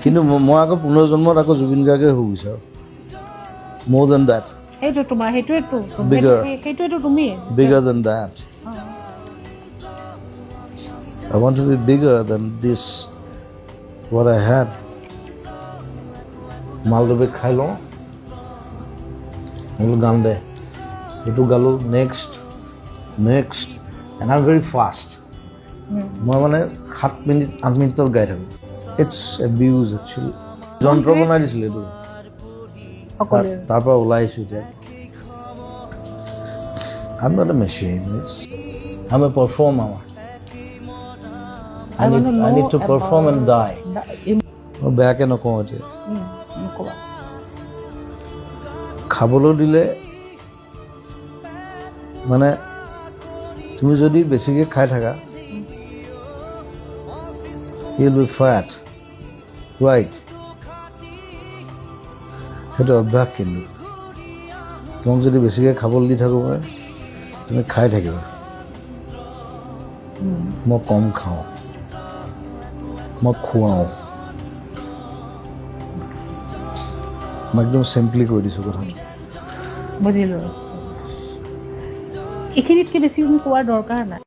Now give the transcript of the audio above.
কিন্তু মই আকৌ পুনৰ্জন্মত আকৌ জুবিন গাৰ্গে হ'ব বিচাৰোঁ more than that সেইটো তোমাৰ সেইটোৱেতো Bigger. সেইটোৱেতো তুমি bigger than that I want to be bigger than this what I had মালদবে খাই লওঁ গান দে এইটো গালোঁ next and I'm very fast মই মানে 7 মিনিট 8 মিনিটত গাই থাকোঁ ইটছ এবিউজ একচুৱেলি যন্ত্ৰ বনাই দিছিলে এইটো সকলোৱে তাৰ পৰা ওলাই আহিছোঁ এতিয়া I'm not a machine I'm a performer I need to perform and die মই বেয়াকৈ নকওঁ এতিয়া নকবা খাবলৈ দিলে মানে তুমি যদি বেছিকৈ খাই থাকা you'll be fat right সেইটো অভ্যাস কিন্তু তোমাক যদি বেছিকৈ খাবলৈ দি থাকোঁ মই তুমি খাই থাকিবা মই কম খাওঁ মই খুৱাওঁ মই একদম চিম্পলি কৈ দিছোঁ কথাটো বুজিলোঁ এইখিনিতকৈ বেছি কোৱাৰ দৰকাৰ নাই